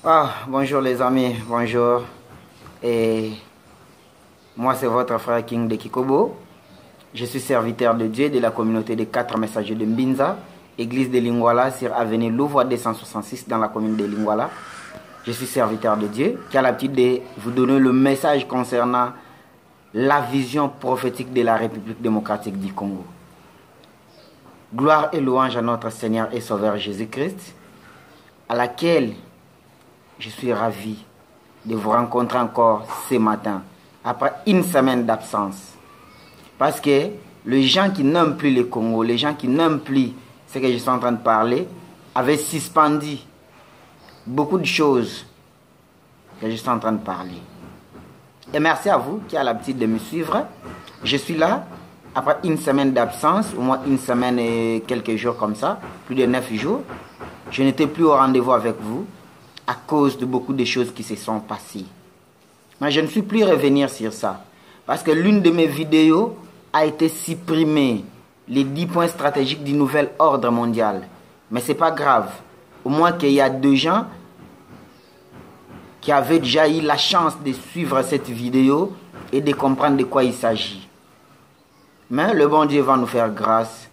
Bonjour les amis, bonjour. Et moi c'est votre frère King de Kikobo. Je suis serviteur de Dieu de la communauté des 4 messagers de Mbinza, église de Lingwala sur avenue Louvois 266 dans la commune de Lingwala. Je suis serviteur de Dieu qui a l'habitude de vous donner le message concernant la vision prophétique de la République démocratique du Congo. Gloire et louange à notre Seigneur et Sauveur Jésus-Christ, à laquelle je suis ravi de vous rencontrer encore ce matin, après une semaine d'absence. Parce que les gens qui n'aiment plus le Congo, les gens qui n'aiment plus ce que je suis en train de parler, avaient suspendu beaucoup de choses que je suis en train de parler. Et merci à vous qui avez l'habitude de me suivre. Je suis là, après une semaine d'absence, au moins une semaine et quelques jours comme ça, plus de 9 jours. Je n'étais plus au rendez-vous avec vous à cause de beaucoup de choses qui se sont passées. Mais je ne suis plus revenir sur ça. Parce que l'une de mes vidéos a été supprimée. Les 10 points stratégiques du nouvel ordre mondial. Mais ce n'est pas grave. Au moins qu'il y a 2 gens qui avaient déjà eu la chance de suivre cette vidéo et de comprendre de quoi il s'agit. Mais le bon Dieu va nous faire grâce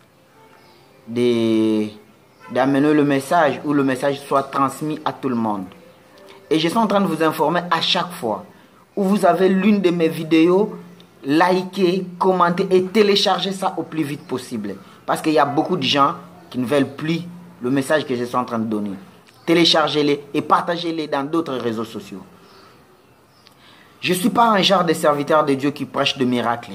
d'amener le message, ou le message soit transmis à tout le monde. Et je suis en train de vous informer à chaque fois où vous avez l'une de mes vidéos, likez, commentez et téléchargez ça au plus vite possible. Parce qu'il y a beaucoup de gens qui ne veulent plus le message que je suis en train de donner. Téléchargez-les et partagez-les dans d'autres réseaux sociaux. Je ne suis pas un genre de serviteur de Dieu qui prêche de miracles.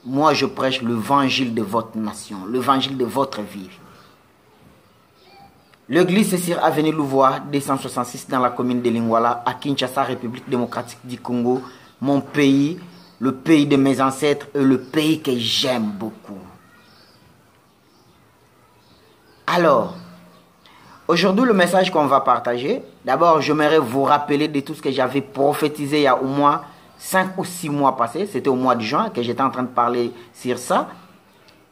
Moi, je prêche l'évangile de votre nation, l'évangile de votre vie. L'église est sur avenue Louvois 266 dans la commune de Lingwala, à Kinshasa, République démocratique du Congo, mon pays, le pays de mes ancêtres et le pays que j'aime beaucoup. Alors, aujourd'hui, le message qu'on va partager, d'abord, j'aimerais vous rappeler de tout ce que j'avais prophétisé il y a au moins 5 ou 6 mois passés. C'était au mois de juin que j'étais en train de parler sur ça,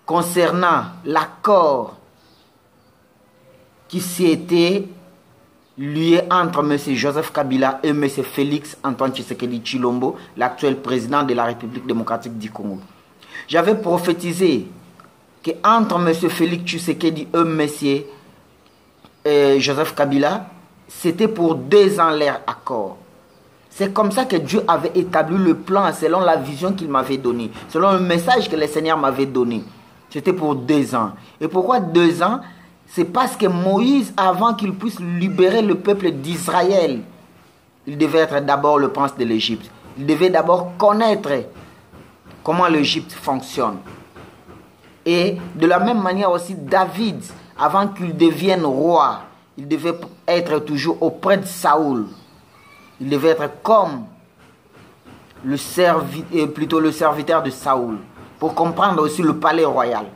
concernant l'accord qui s'était lié entre M. Joseph Kabila et M. Félix Antoine Tshisekedi Tshilombo, l'actuel président de la République démocratique du Congo. J'avais prophétisé qu'entre M. Félix Tshisekedi et M. Joseph Kabila, c'était pour 2 ans leur accord. C'est comme ça que Dieu avait établi le plan selon la vision qu'il m'avait donnée, selon le message que le Seigneur m'avait donné. C'était pour 2 ans. Et pourquoi 2 ans? C'est parce que Moïse, avant qu'il puisse libérer le peuple d'Israël, il devait être d'abord le prince de l'Égypte. Il devait d'abord connaître comment l'Égypte fonctionne. Et de la même manière aussi, David, avant qu'il devienne roi, il devait être toujours auprès de Saoul. Il devait être comme le serviteur de Saoul, pour comprendre aussi le palais royal.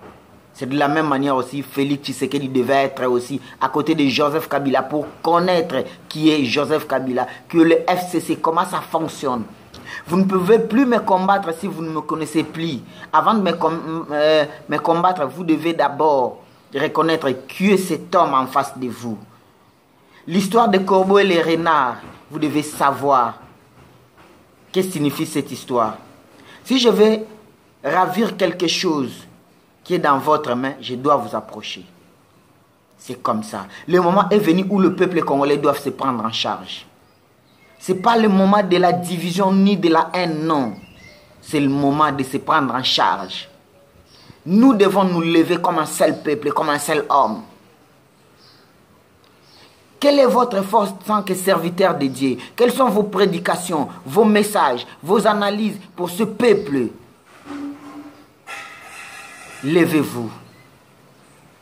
C'est de la même manière aussi, Félix Tshisekedi devait être aussi à côté de Joseph Kabila pour connaître qui est Joseph Kabila, que le FCC, comment ça fonctionne. Vous ne pouvez plus me combattre si vous ne me connaissez plus. Avant de me combattre, vous devez d'abord reconnaître qui est cet homme en face de vous. L'histoire des corbeaux et les renards, vous devez savoir qu'est-ce que signifie cette histoire. Si je vais ravir quelque chose qui est dans votre main, je dois vous approcher. C'est comme ça. Le moment est venu où le peuple congolais doit se prendre en charge. Ce n'est pas le moment de la division ni de la haine, non. C'est le moment de se prendre en charge. Nous devons nous lever comme un seul peuple, comme un seul homme. Quelle est votre force en tant que serviteur de Dieu? Quelles sont vos prédications, vos messages, vos analyses pour ce peuple? Levez-vous.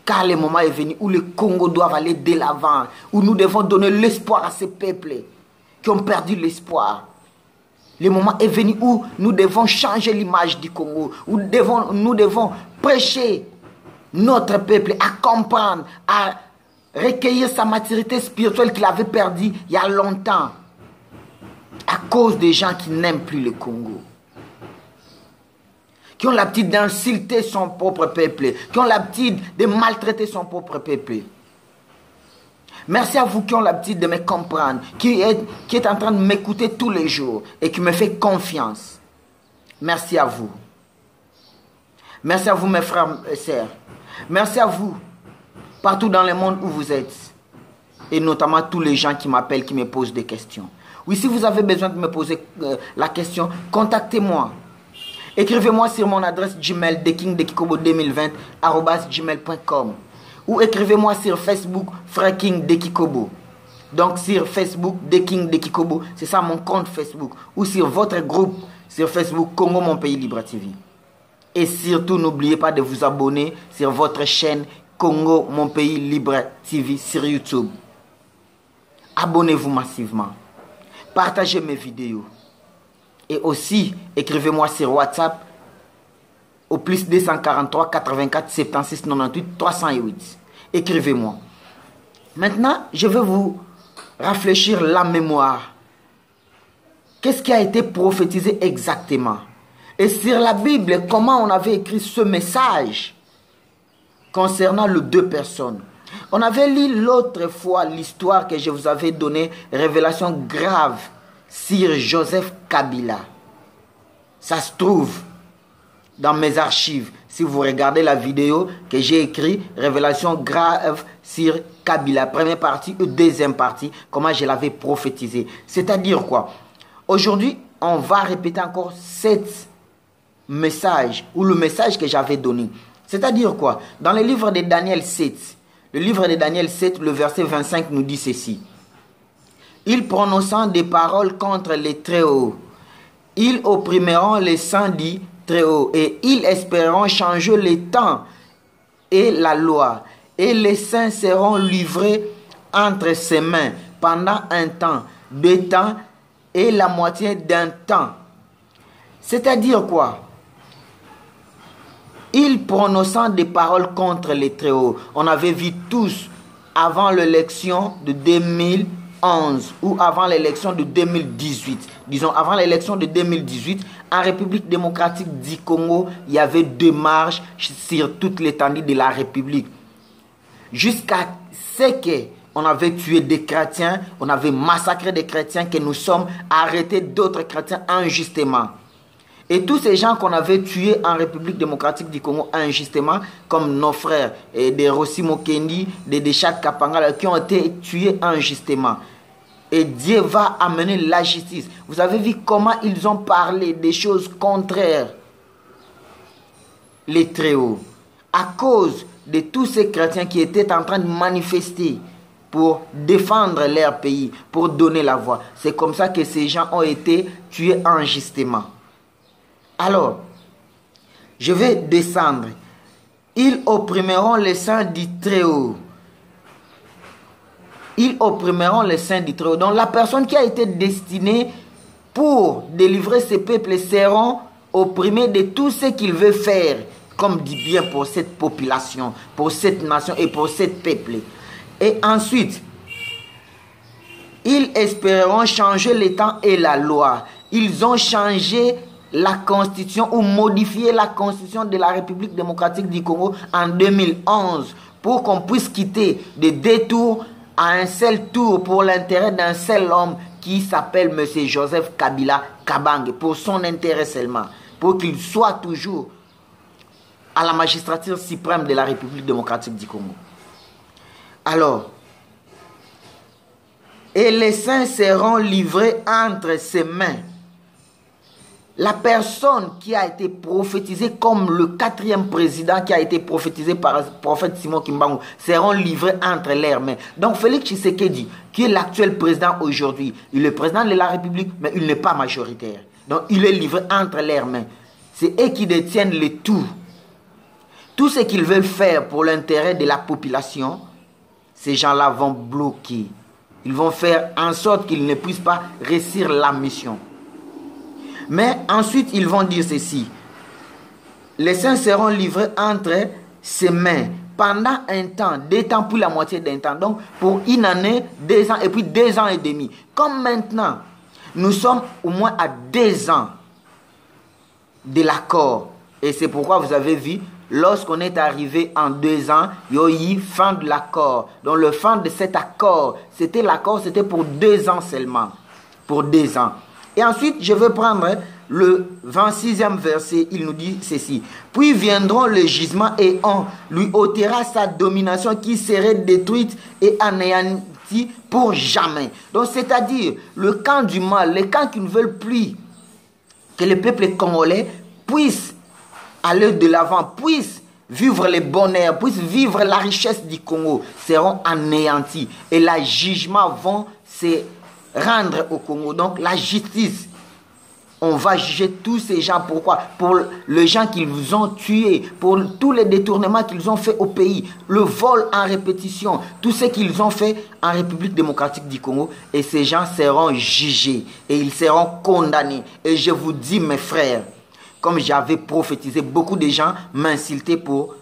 Car le moment est venu où le Congo doit aller de l'avant, où nous devons donner l'espoir à ces peuples qui ont perdu l'espoir. Le moment est venu où nous devons changer l'image du Congo, où nous devons prêcher notre peuple à comprendre, à recueillir sa maturité spirituelle qu'il avait perdue il y a longtemps à cause des gens qui n'aiment plus le Congo, qui ont l'habitude d'insulter son propre peuple, qui ont l'habitude de maltraiter son propre peuple. Merci à vous qui ont l'habitude de me comprendre, qui est en train de m'écouter tous les jours et qui me fait confiance. Merci à vous. Merci à vous mes frères et sœurs. Merci à vous partout dans le monde où vous êtes. Et notamment tous les gens qui m'appellent, qui me posent des questions. Oui, si vous avez besoin de me poser la question, contactez-moi. Écrivez-moi sur mon adresse Gmail dekingdekikobo2020@gmail.com ou écrivez-moi sur Facebook Frère King Dekikobo. Donc sur Facebook Deking Dekikobo, c'est ça mon compte Facebook, ou sur votre groupe sur Facebook Congo Mon Pays Libre TV. Et surtout n'oubliez pas de vous abonner sur votre chaîne Congo Mon Pays Libre TV sur YouTube. Abonnez-vous massivement. Partagez mes vidéos. Et aussi, écrivez-moi sur WhatsApp au plus 243 84 76 98 308. Écrivez-moi. Maintenant, je vais vous réfléchir la mémoire. Qu'est-ce qui a été prophétisé exactement? Et sur la Bible, comment on avait écrit ce message concernant les deux personnes? On avait lu l'autre fois l'histoire que je vous avais donnée, révélation grave sur Joseph Kabila. Ça se trouve dans mes archives. Si vous regardez la vidéo que j'ai écrite, révélation grave sur Kabila, première partie ou deuxième partie, comment je l'avais prophétisé. C'est-à-dire quoi? Aujourd'hui, on va répéter encore cet message ou le message que j'avais donné. C'est-à-dire quoi? Dans le livre de Daniel 7, le livre de Daniel 7, le verset 25 nous dit ceci. Ils prononçant des paroles contre les Très-Hauts, ils opprimeront les saints du Très-Haut et ils espéreront changer les temps et la loi. Et les saints seront livrés entre ses mains pendant un temps, 2 temps et la moitié d'un temps. C'est-à-dire quoi? Ils prononçant des paroles contre les Très-Hauts. On avait vu tous avant l'élection de 2011 ou avant l'élection de 2018. Disons, avant l'élection de 2018, en République démocratique du Congo, il y avait 2 marches sur toute l'étendue de la République. Jusqu'à ce qu'on avait tué des chrétiens, on avait massacré des chrétiens, que nous sommes arrêtés d'autres chrétiens injustement. Et tous ces gens qu'on avait tués en République démocratique du Congo injustement, comme nos frères de Rossi Mokendi, de Chad Kapangala, qui ont été tués injustement. Et Dieu va amener la justice. Vous avez vu comment ils ont parlé des choses contraires, les Très-Hauts, à cause de tous ces chrétiens qui étaient en train de manifester pour défendre leur pays, pour donner la voix. C'est comme ça que ces gens ont été tués injustement. Alors, je vais descendre. Ils opprimeront les saints du Très-Haut. Ils opprimeront les saints du Très-Haut. Donc la personne qui a été destinée pour délivrer ces peuples seront opprimés de tout ce qu'ils veulent faire comme du bien pour cette population, pour cette nation et pour ce peuple. Et ensuite, ils espéreront changer les temps et la loi. Ils ont changé la constitution ou modifié la constitution de la République démocratique du Congo en 2011 pour qu'on puisse quitter des 2 tours à un seul tour pour l'intérêt d'un seul homme qui s'appelle M. Joseph Kabila Kabange, pour son intérêt seulement, pour qu'il soit toujours à la magistrature suprême de la République démocratique du Congo. Alors, et les saints seront livrés entre ses mains. La personne qui a été prophétisée comme le 4e président qui a été prophétisé par le prophète Simon Kimbangu seront livrés entre leurs mains. Donc Félix Tshisekedi, qui est l'actuel président aujourd'hui, il est président de la République, mais il n'est pas majoritaire. Donc il est livré entre leurs mains. C'est eux qui détiennent le tout. Tout ce qu'ils veulent faire pour l'intérêt de la population, ces gens-là vont bloquer. Ils vont faire en sorte qu'ils ne puissent pas réussir la mission. Mais ensuite, ils vont dire ceci. Les saints seront livrés entre ses mains pendant un temps, 2 temps pour la moitié d'un temps. Donc, pour une année, 2 ans et puis 2 ans et demi. Comme maintenant, nous sommes au moins à 2 ans de l'accord. Et c'est pourquoi vous avez vu lorsqu'on est arrivé en 2 ans, il y a eu fin de l'accord. Donc le fin de cet accord, c'était pour 2 ans seulement. Pour 2 ans. Et ensuite, je vais prendre le 26e verset, il nous dit ceci. Puis viendront les gisements et on lui ôtera sa domination qui serait détruite et anéantie pour jamais. Donc c'est-à-dire le camp du mal, les camps qui ne veulent plus que le peuple congolais puisse aller de l'avant, puisse vivre les bonheurs, puisse vivre la richesse du Congo, seront anéantis. Et les jugements vont se rendre au Congo. Donc la justice, on va juger tous ces gens. Pourquoi? Pour les gens qu'ils ont tués, pour tous les détournements qu'ils ont fait au pays, le vol en répétition, tout ce qu'ils ont fait en République démocratique du Congo. Et ces gens seront jugés et ils seront condamnés. Et je vous dis, mes frères, comme j'avais prophétisé, beaucoup de gens m'insultaient pour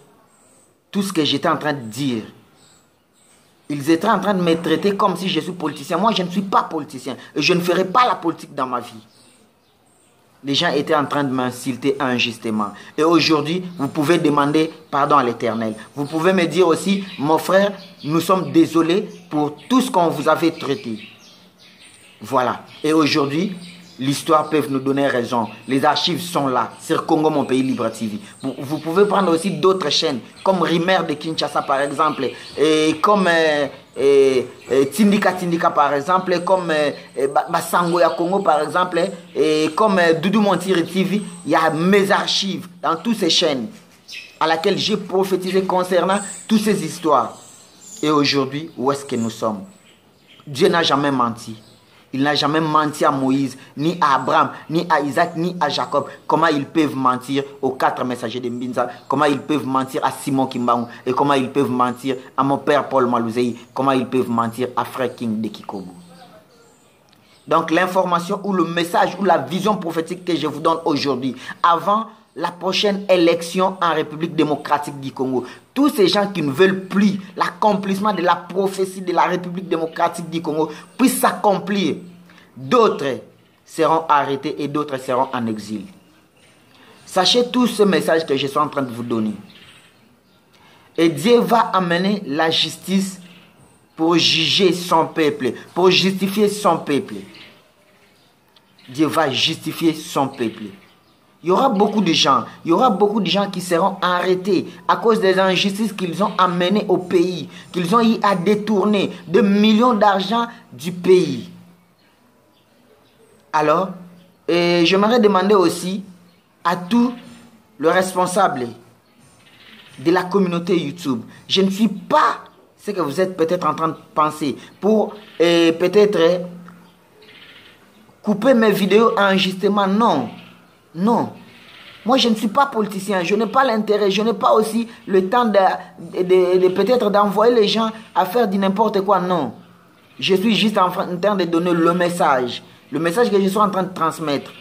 tout ce que j'étais en train de dire. Ils étaient en train de me traiter comme si je suis politicien. Moi, je ne suis pas politicien. Et je ne ferai pas la politique dans ma vie. Les gens étaient en train de m'insulter injustement. Et aujourd'hui, vous pouvez demander pardon à l'Éternel. Vous pouvez me dire aussi, mon frère, nous sommes désolés pour tout ce qu'on vous avait traité. Voilà. Et aujourd'hui, l'histoire peut nous donner raison. Les archives sont là, sur Congo, mon pays libre TV. Vous pouvez prendre aussi d'autres chaînes, comme Rimer de Kinshasa par exemple, et comme Tindika par exemple, comme Basango ya Congo par exemple, et comme Doudou Montiri TV. Il y a mes archives dans toutes ces chaînes à laquelle j'ai prophétisé concernant toutes ces histoires. Et aujourd'hui, où est-ce que nous sommes? Dieu n'a jamais menti. Il n'a jamais menti à Moïse, ni à Abraham, ni à Isaac, ni à Jacob. Comment ils peuvent mentir aux 4 messagers de Mbinza? Comment ils peuvent mentir à Simon Kimbangu? Et comment ils peuvent mentir à mon père Paul Malouzeï? Comment ils peuvent mentir à Frère King de Kikobu? Donc l'information ou le message ou la vision prophétique que je vous donne aujourd'hui, avant la prochaine élection en République démocratique du Congo, tous ces gens qui ne veulent plus l'accomplissement de la prophétie de la République démocratique du Congo puissent s'accomplir. D'autres seront arrêtés et d'autres seront en exil. Sachez tout ce message que je suis en train de vous donner. Et Dieu va amener la justice pour juger son peuple, pour justifier son peuple. Dieu va justifier son peuple. Il y aura beaucoup de gens, qui seront arrêtés à cause des injustices qu'ils ont amenées au pays, qu'ils ont eu à détourner de millions d'argent du pays. Alors, j'aimerais demander aussi à tous les responsables de la communauté YouTube, je ne suis pas ce que vous êtes peut-être en train de penser pour peut-être couper mes vidéos injustement, non. Non, moi je ne suis pas politicien, je n'ai pas l'intérêt, je n'ai pas aussi le temps de peut-être d'envoyer les gens à faire du n'importe quoi, non. Je suis juste en train de donner le message que je suis en train de transmettre,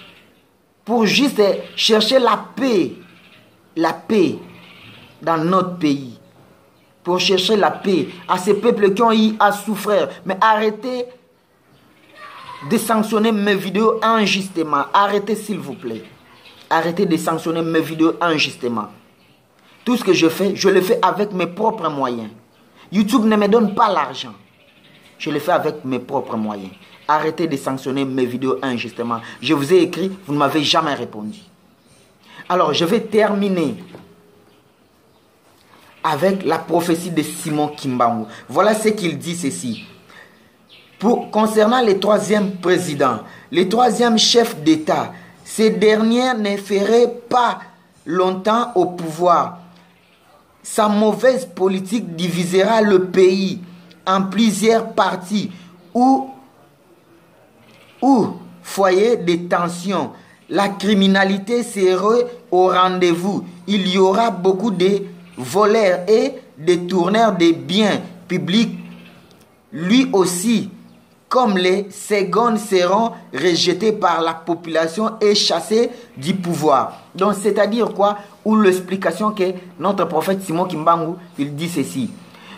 pour juste chercher la paix dans notre pays, pour chercher la paix à ces peuples qui ont eu à souffrir, mais arrêtez de sanctionner mes vidéos injustement, arrêtez s'il vous plaît. Arrêtez de sanctionner mes vidéos injustement. Tout ce que je fais, je le fais avec mes propres moyens. YouTube ne me donne pas l'argent. Je le fais avec mes propres moyens. Arrêtez de sanctionner mes vidéos injustement. Je vous ai écrit, vous ne m'avez jamais répondu. Alors, je vais terminer avec la prophétie de Simon Kimbangu. Voilà ce qu'il dit ceci. Concernant le 3e président, le 3e chef d'État, ces derniers ne feraient pas longtemps au pouvoir. Sa mauvaise politique divisera le pays en plusieurs parties ou foyers de tension. La criminalité sera au rendez-vous. Il y aura beaucoup de voleurs et détourneurs des biens publics. Lui aussi, comme les secondes seront rejetés par la population et chassés du pouvoir. Donc, c'est-à-dire quoi? Ou l'explication que notre prophète Simon Kimbangu, il dit ceci.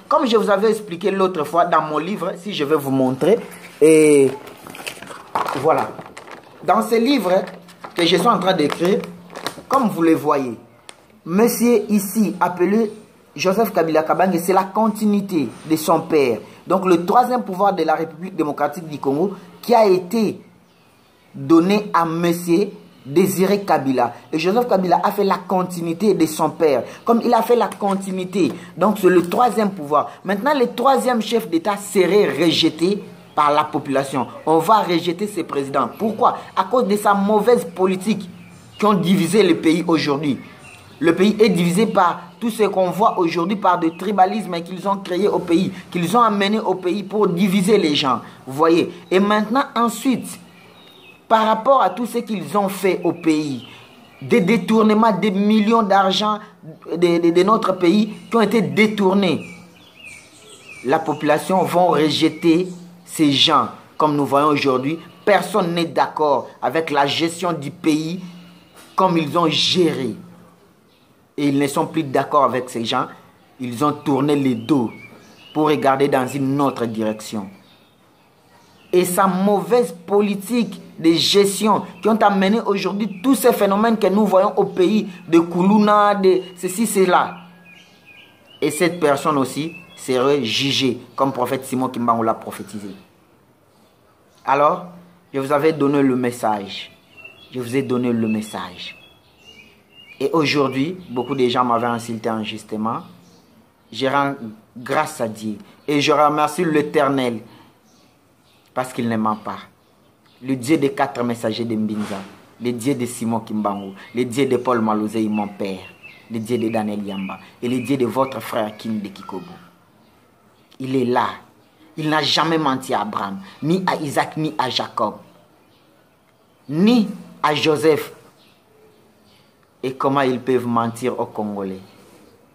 Comme je vous avais expliqué l'autre fois dans mon livre, si je vais vous montrer, et voilà. Dans ce livre que je suis en train d'écrire, comme vous le voyez, monsieur ici appelé Joseph Kabila Kabange, c'est la continuité de son père. Donc le troisième pouvoir de la République démocratique du Congo qui a été donné à monsieur Désiré Kabila. Et Joseph Kabila a fait la continuité de son père. Comme il a fait la continuité, donc c'est le troisième pouvoir. Maintenant, le troisième chef d'État serait rejeté par la population. On va rejeter ce président. Pourquoi? À cause de sa mauvaise politique qui ont divisé le pays aujourd'hui. Le pays est divisé par tout ce qu'on voit aujourd'hui, par le tribalisme qu'ils ont créé au pays, qu'ils ont amené au pays pour diviser les gens. Vous voyez? Et maintenant, ensuite, par rapport à tout ce qu'ils ont fait au pays, des détournements, des millions d'argent de notre pays qui ont été détournés, la population va rejeter ces gens. Comme nous voyons aujourd'hui, personne n'est d'accord avec la gestion du pays comme ils ont géré. Et ils ne sont plus d'accord avec ces gens. Ils ont tourné le dos pour regarder dans une autre direction. Et sa mauvaise politique de gestion qui ont amené aujourd'hui tous ces phénomènes que nous voyons au pays, de Koulouna, de ceci, cela. Et cette personne aussi serait jugée, comme prophète Simon Kimbangu l'a prophétisé. Alors, je vous avais donné le message. Je vous ai donné le message. Et aujourd'hui, beaucoup de gens m'avaient insulté injustement. Je rends grâce à Dieu. Et je remercie l'Éternel parce qu'il ne ment pas. Le Dieu des 4 messagers de Mbinza, le Dieu de Simon Kimbangu, le Dieu de Paul Malosei, mon père, le Dieu de Daniel Yamba et le Dieu de votre frère King de Kikobo. Il est là. Il n'a jamais menti à Abraham, ni à Isaac, ni à Jacob, ni à Joseph. Et comment ils peuvent mentir aux Congolais?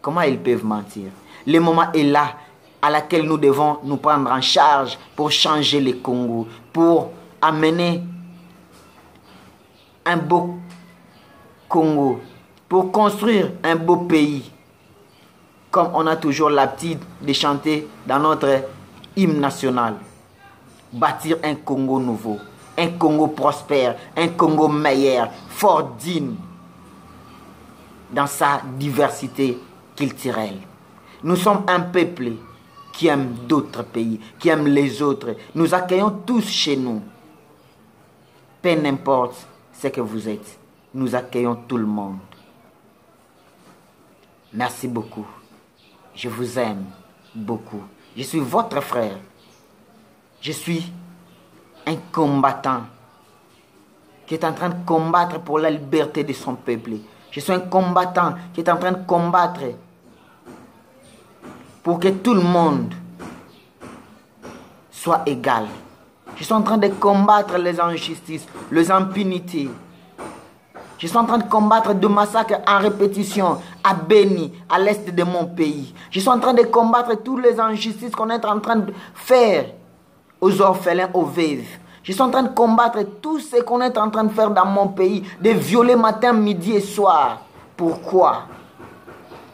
Comment ils peuvent mentir? Le moment est là à laquelle nous devons nous prendre en charge pour changer le Congo, pour amener un beau Congo, pour construire un beau pays. Comme on a toujours l'habitude de chanter dans notre hymne national. Bâtir un Congo nouveau, un Congo prospère, un Congo meilleur, fort digne dans sa diversité culturelle. Nous sommes un peuple qui aime d'autres pays, qui aime les autres. Nous accueillons tous chez nous. Peu n'importe ce que vous êtes, nous accueillons tout le monde. Merci beaucoup. Je vous aime beaucoup. Je suis votre frère. Je suis un combattant qui est en train de combattre pour la liberté de son peuple. Je suis un combattant qui est en train de combattre pour que tout le monde soit égal. Je suis en train de combattre les injustices, les impunités. Je suis en train de combattre des massacres en répétition à Beni, à l'est de mon pays. Je suis en train de combattre toutes les injustices qu'on est en train de faire aux orphelins, aux veuves. Je suis en train de combattre tout ce qu'on est en train de faire dans mon pays, de violer matin, midi et soir. Pourquoi?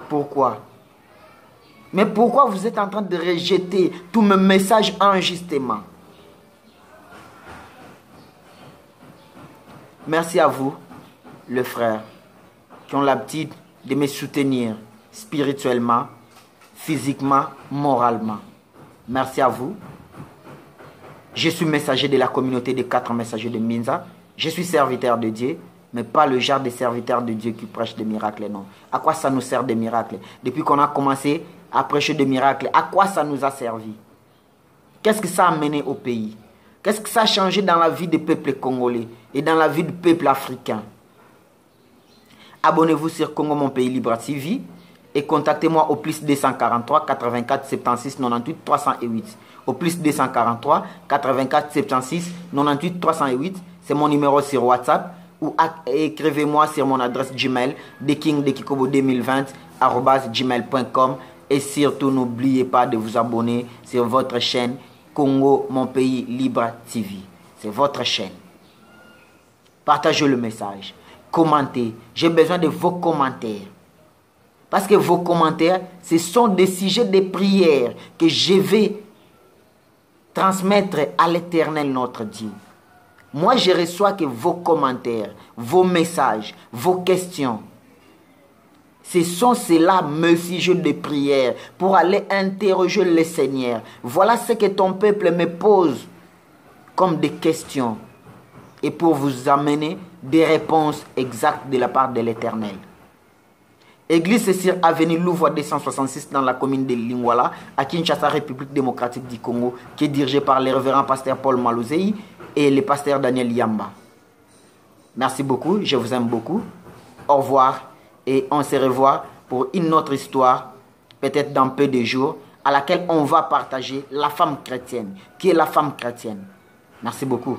Pourquoi? Mais pourquoi vous êtes en train de rejeter tous mes messages injustement? Merci à vous, les frères, qui ont l'habitude de me soutenir spirituellement, physiquement, moralement. Merci à vous. Je suis messager de la communauté des 4 messagers de Mbinza. Je suis serviteur de Dieu, mais pas le genre de serviteur de Dieu qui prêche des miracles, non. À quoi ça nous sert des miracles? Depuis qu'on a commencé à prêcher des miracles, à quoi ça nous a servi? Qu'est-ce que ça a mené au pays? Qu'est-ce que ça a changé dans la vie du peuple congolais et dans la vie du peuple africain? Abonnez-vous sur Congo Mon Pays Libre TV et contactez-moi au plus 243 84 76 98 308. Au plus 243 84 76 98 308. C'est mon numéro sur WhatsApp. Ou écrivez-moi sur mon adresse Gmail dekingdekikobo2020@gmail.com. Et surtout, n'oubliez pas de vous abonner sur votre chaîne Congo Mon Pays Libre TV. C'est votre chaîne. Partagez le message. Commentez. J'ai besoin de vos commentaires. Parce que vos commentaires, ce sont des sujets de prière que je vais transmettre à l'Éternel notre Dieu. Moi, je reçois que vos commentaires, vos messages, vos questions. Ce sont ceux-là mes sujets de prière pour aller interroger le Seigneur. Voilà ce que ton peuple me pose comme des questions et pour vous amener des réponses exactes de la part de l'Éternel. Église sur Avenue Louvois 266 dans la commune de Lingwala, à Kinshasa, République démocratique du Congo, qui est dirigée par le révérend pasteur Paul Malouzei et le pasteur Daniel Yamba. Merci beaucoup, je vous aime beaucoup. Au revoir et on se revoit pour une autre histoire, peut-être dans peu de jours, à laquelle on va partager la femme chrétienne. Qui est la femme chrétienne? Merci beaucoup.